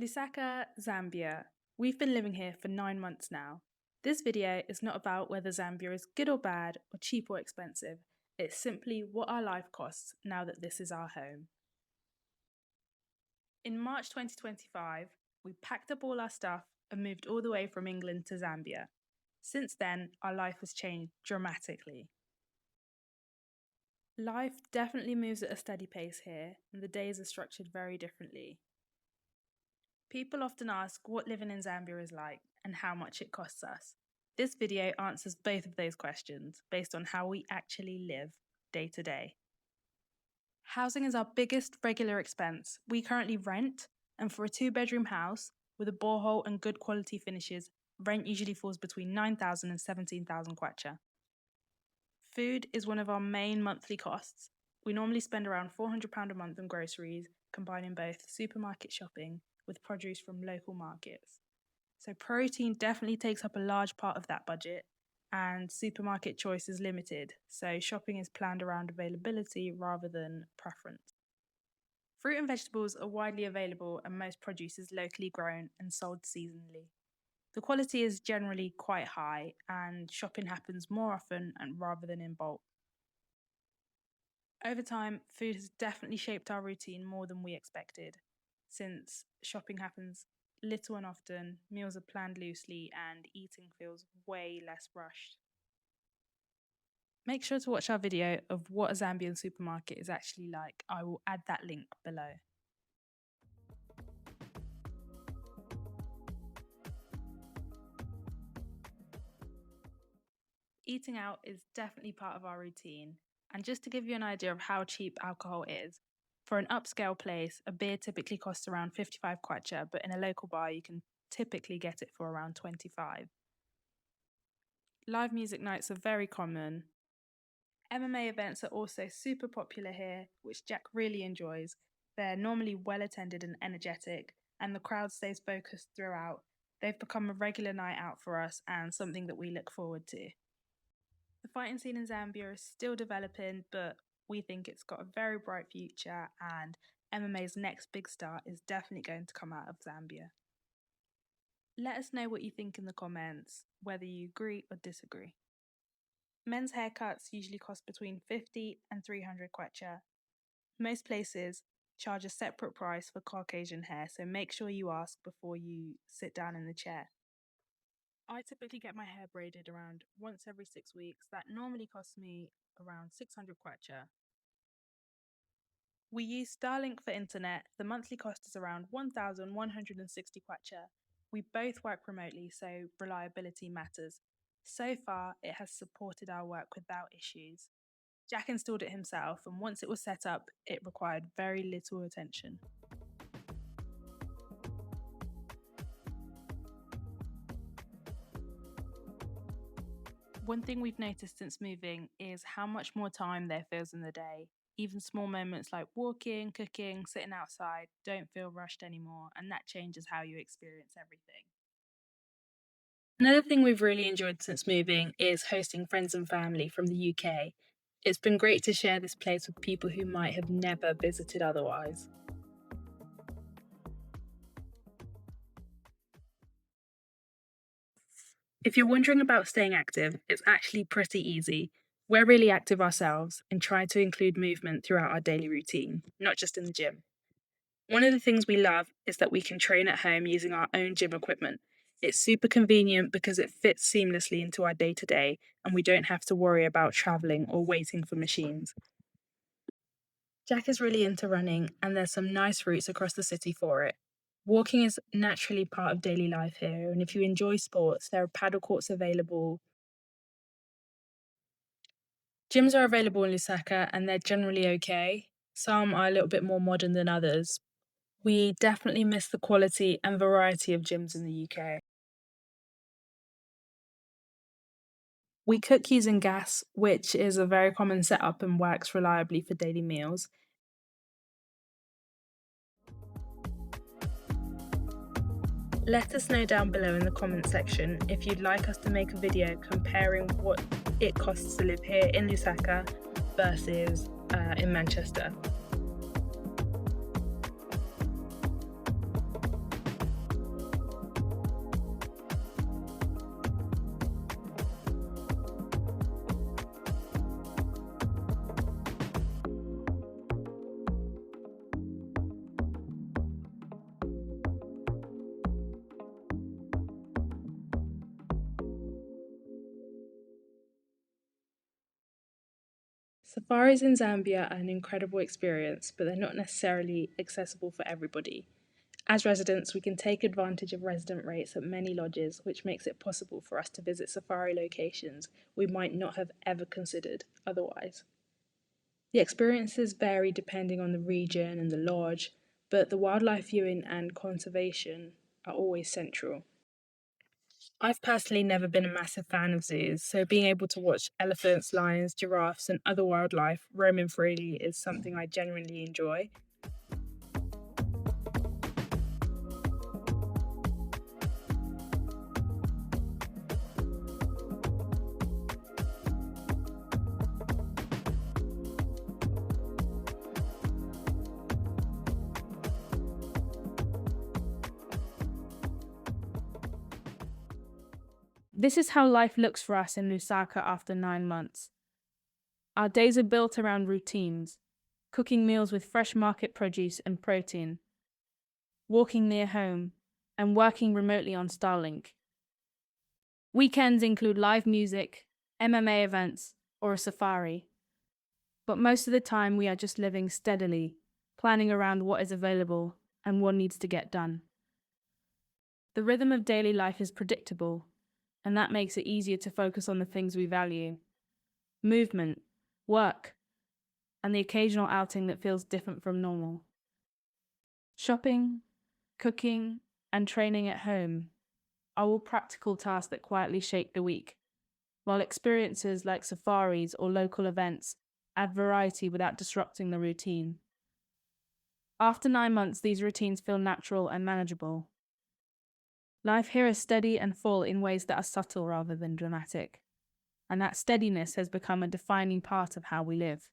Lusaka, Zambia. We've been living here for 9 months now. This video is not about whether Zambia is good or bad, or cheap or expensive. It's simply what our life costs now that this is our home. In March 2025, we packed up all our stuff and moved all the way from England to Zambia. Since then, our life has changed dramatically. Life definitely moves at a steady pace here, and the days are structured very differently. People often ask what living in Zambia is like and how much it costs us. This video answers both of those questions based on how we actually live day to day. Housing is our biggest regular expense. We currently rent, and for a 2-bedroom house with a borehole and good quality finishes, rent usually falls between 9,000 and 17,000 kwacha. Food is one of our main monthly costs. We normally spend around £400 a month on groceries, combining both supermarket shopping with produce from local markets. So protein definitely takes up a large part of that budget, and supermarket choice is limited, so shopping is planned around availability rather than preference. Fruit and vegetables are widely available, and most produce is locally grown and sold seasonally. The quality is generally quite high, and shopping happens more often and rather than in bulk. Over time, food has definitely shaped our routine more than we expected. Since shopping happens little and often, meals are planned loosely, and eating feels way less rushed. Make sure to watch our video of what a Zambian supermarket is actually like. I will add that link below. Eating out is definitely part of our routine, and just to give you an idea of how cheap alcohol is, for an upscale place, a beer typically costs around 55 kwacha, but in a local bar you can typically get it for around 25. Live music nights are very common. MMA events are also super popular here, which Jack really enjoys. They're normally well attended and energetic, and the crowd stays focused throughout. They've become a regular night out for us and something that we look forward to. The fighting scene in Zambia is still developing, but we think it's got a very bright future, and MMA's next big star is definitely going to come out of Zambia. Let us know what you think in the comments, whether you agree or disagree. Men's haircuts usually cost between 50 and 300 kwacha. Most places charge a separate price for Caucasian hair, so make sure you ask before you sit down in the chair. I typically get my hair braided around once every 6 weeks. That normally costs me around 600 kwacha. We use Starlink for internet. The monthly cost is around 1,160 kwacha. We both work remotely, so reliability matters. So far, it has supported our work without issues. Jack installed it himself, and once it was set up, it required very little attention. One thing we've noticed since moving is how much more time there feels in the day. Even small moments like walking, cooking, sitting outside don't feel rushed anymore, and that changes how you experience everything. Another thing we've really enjoyed since moving is hosting friends and family from the UK. It's been great to share this place with people who might have never visited otherwise. If you're wondering about staying active, it's actually pretty easy. We're really active ourselves and try to include movement throughout our daily routine, not just in the gym. One of the things we love is that we can train at home using our own gym equipment. It's super convenient because it fits seamlessly into our day-to-day, and we don't have to worry about travelling or waiting for machines. Jack is really into running, and there's some nice routes across the city for it. Walking is naturally part of daily life here, and if you enjoy sports, there are padel courts available. Gyms are available in Lusaka, and they're generally okay. Some are a little bit more modern than others. We definitely miss the quality and variety of gyms in the UK. We cook using gas, which is a very common setup and works reliably for daily meals. Let us know down below in the comment section if you'd like us to make a video comparing what it costs to live here in Lusaka versus in Manchester. Safaris in Zambia are an incredible experience, but they're not necessarily accessible for everybody. As residents, we can take advantage of resident rates at many lodges, which makes it possible for us to visit safari locations we might not have ever considered otherwise. The experiences vary depending on the region and the lodge, but the wildlife viewing and conservation are always central. I've personally never been a massive fan of zoos, so being able to watch elephants, lions, giraffes, and other wildlife roaming freely is something I genuinely enjoy. This is how life looks for us in Lusaka after 9 months. Our days are built around routines, cooking meals with fresh market produce and protein, walking near home, and working remotely on Starlink. Weekends include live music, MMA events, or a safari. But most of the time, we are just living steadily, planning around what is available and what needs to get done. The rhythm of daily life is predictable, and that makes it easier to focus on the things we value: movement, work, and the occasional outing that feels different from normal. Shopping, cooking, and training at home are all practical tasks that quietly shape the week, while experiences like safaris or local events add variety without disrupting the routine. After 9 months, these routines feel natural and manageable. Life here is steady and full in ways that are subtle rather than dramatic, and that steadiness has become a defining part of how we live.